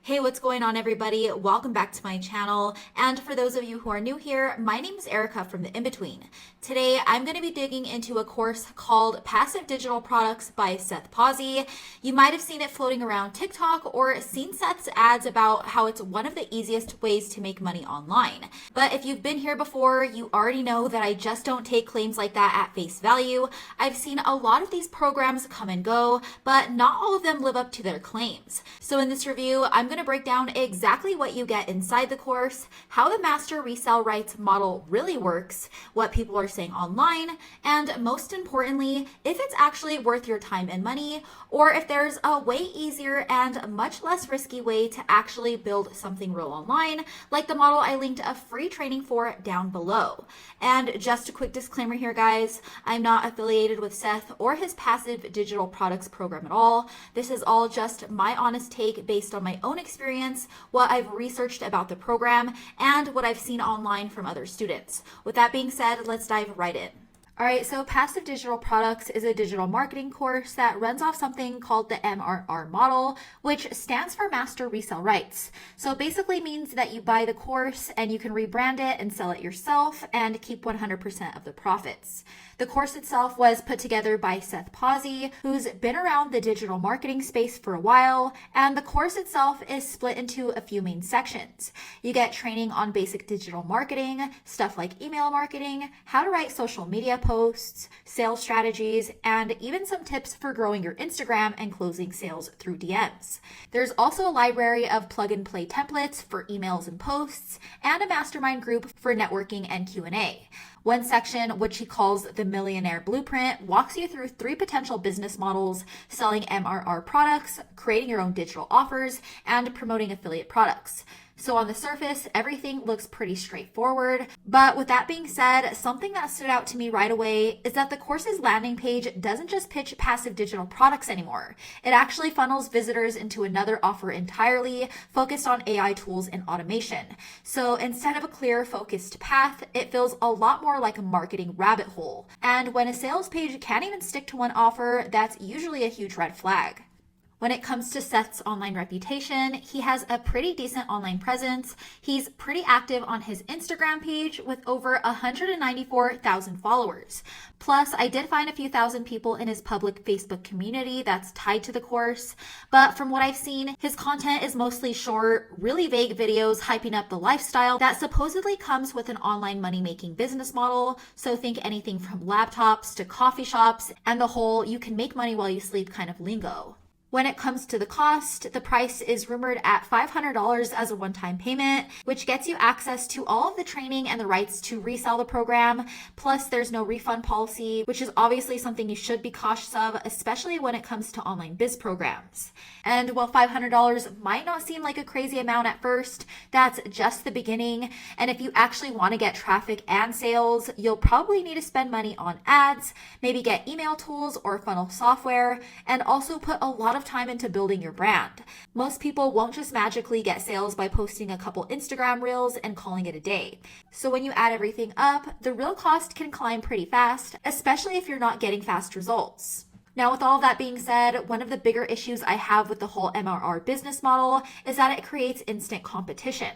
Hey, what's going on, everybody? Welcome back to my channel. And for those of you who are new here, my name is Erica from The In-Between. Today, I'm going to be digging into a course called Passive Digital Products by Seth Pawsey. You might have seen it floating around TikTok or seen Seth's ads about how it's one of the easiest ways to make money online. But if you've been here before, you already know that I just don't take claims like that at face value. I've seen a lot of these programs come and go, but not all of them live up to their claims. So in this review, I'm going to break down exactly what you get inside the course, how the Master Resell Rights model really works, what people are saying online, and most importantly, if it's actually worth your time and money, or if there's a way easier and much less risky way to actually build something real online, like the model I linked a free training for down below. And just a quick disclaimer here, guys, I'm not affiliated with Seth or his Passive Digital Products program at all. This is all just my honest take based on my own experience, what I've researched about the program, and what I've seen online from other students. With that being said, let's dive right in. All right, so Passive Digital Products is a digital marketing course that runs off something called the MRR model, which stands for Master Resell Rights. So it basically means that you buy the course and you can rebrand it and sell it yourself and keep 100% of the profits. The course itself was put together by Seth Pawsey, who's been around the digital marketing space for a while, and the course itself is split into a few main sections. You get training on basic digital marketing, stuff like email marketing, how to write social media posts, sales strategies, and even some tips for growing your Instagram and closing sales through DMs. There's also a library of plug and play templates for emails and posts, and a mastermind group for networking and Q&A. One section, which he calls the Millionaire Blueprint, walks you through 3 potential business models: selling MRR products, creating your own digital offers, and promoting affiliate products. So on the surface, everything looks pretty straightforward. But with that being said, something that stood out to me right away is that the course's landing page doesn't just pitch passive digital products anymore. It actually funnels visitors into another offer entirely, focused on AI tools and automation. So instead of a clear, focused path, it feels a lot more like a marketing rabbit hole. And when a sales page can't even stick to one offer, that's usually a huge red flag. When it comes to Seth's online reputation, he has a pretty decent online presence. He's pretty active on his Instagram page with over 194,000 followers. Plus, I did find a few thousand people in his public Facebook community that's tied to the course. But from what I've seen, his content is mostly short, really vague videos hyping up the lifestyle that supposedly comes with an online money-making business model. So think anything from laptops to coffee shops and the whole "you can make money while you sleep" kind of lingo. When it comes to the cost, the price is rumored at $500 as a one-time payment, which gets you access to all of the training and the rights to resell the program. Plus, there's no refund policy, which is obviously something you should be cautious of, especially when it comes to online biz programs. And while $500 might not seem like a crazy amount at first, that's just the beginning. And if you actually want to get traffic and sales, you'll probably need to spend money on ads, maybe get email tools or funnel software, and also put a lot of time into building your brand. Most people won't just magically get sales by posting a couple Instagram reels and calling it a day. So when you add everything up, the real cost can climb pretty fast, especially if you're not getting fast results. Now, with all that being said, one of the bigger issues I have with the whole MRR business model is that it creates instant competition.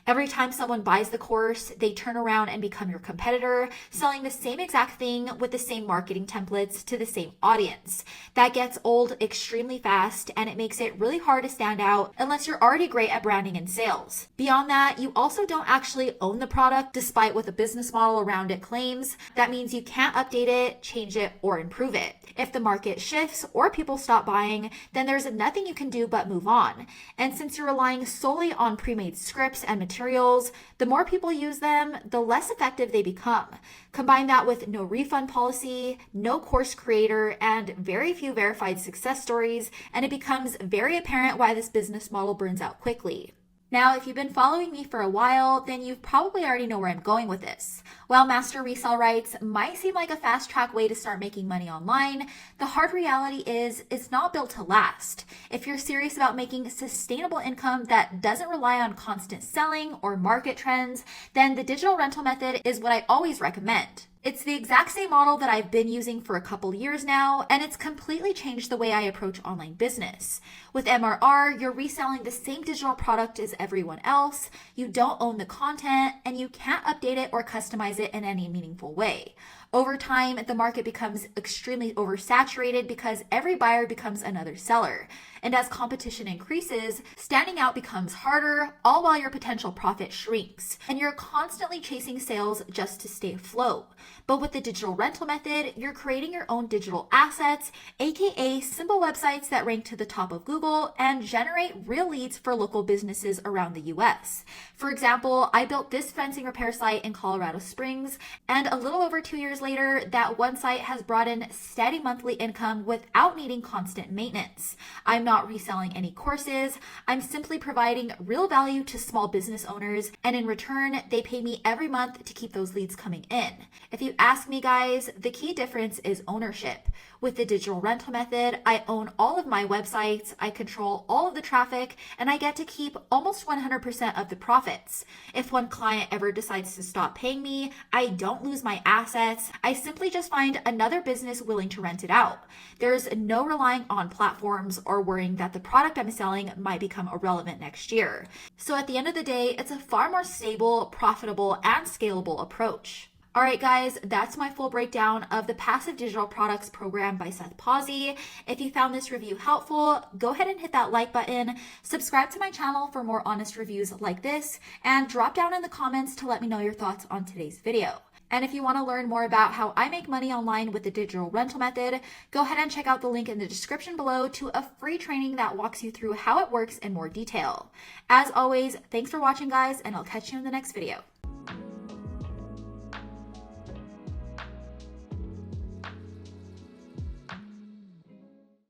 Every time someone buys the course, they turn around and become your competitor, selling the same exact thing with the same marketing templates to the same audience. That gets old extremely fast, and it makes it really hard to stand out unless you're already great at branding and sales. Beyond that, you also don't actually own the product, despite what the business model around it claims. That means you can't update it, change it, or improve it. If the market shifts or people stop buying, then there's nothing you can do but move on. And since you're relying solely on pre-made scripts and materials, the more people use them, the less effective they become. Combine that with no refund policy, no course creator, and very few verified success stories, and it becomes very apparent why this business model burns out quickly. Now, if you've been following me for a while, then you probably already know where I'm going with this. While Master Resell Rights might seem like a fast track way to start making money online, the hard reality is it's not built to last. If you're serious about making sustainable income that doesn't rely on constant selling or market trends, then the digital rental method is what I always recommend. It's the exact same model that I've been using for a couple years now, and it's completely changed the way I approach online business. With MRR, you're reselling the same digital product as everyone else, you don't own the content, and you can't update it or customize it in any meaningful way. Over time, the market becomes extremely oversaturated because every buyer becomes another seller. And as competition increases, standing out becomes harder, all while your potential profit shrinks. And you're constantly chasing sales just to stay afloat. But with the digital rental method, you're creating your own digital assets, aka simple websites that rank to the top of Google and generate real leads for local businesses around the US. For example, I built this fencing repair site in Colorado Springs, and a little over 2 years later, that one site has brought in steady monthly income without needing constant maintenance. I'm not reselling any courses. I'm simply providing real value to small business owners, and in return, they pay me every month to keep those leads coming in. If you ask me, guys, the key difference is ownership. With the digital rental method, I own all of my websites, I control all of the traffic, and I get to keep almost 100% of the profits. If one client ever decides to stop paying me, I don't lose my assets. I simply just find another business willing to rent it out. There's no relying on platforms or worrying that the product I'm selling might become irrelevant next year. So at the end of the day, it's a far more stable, profitable, and scalable approach. All right, guys, that's my full breakdown of the Passive Digital Products program by Seth Pawsey. If you found this review helpful, go ahead and hit that like button, subscribe to my channel for more honest reviews like this, and drop down in the comments to let me know your thoughts on today's video. And if you want to learn more about how I make money online with the digital rental method, go ahead and check out the link in the description below to a free training that walks you through how it works in more detail. As always, thanks for watching, guys, and I'll catch you in the next video.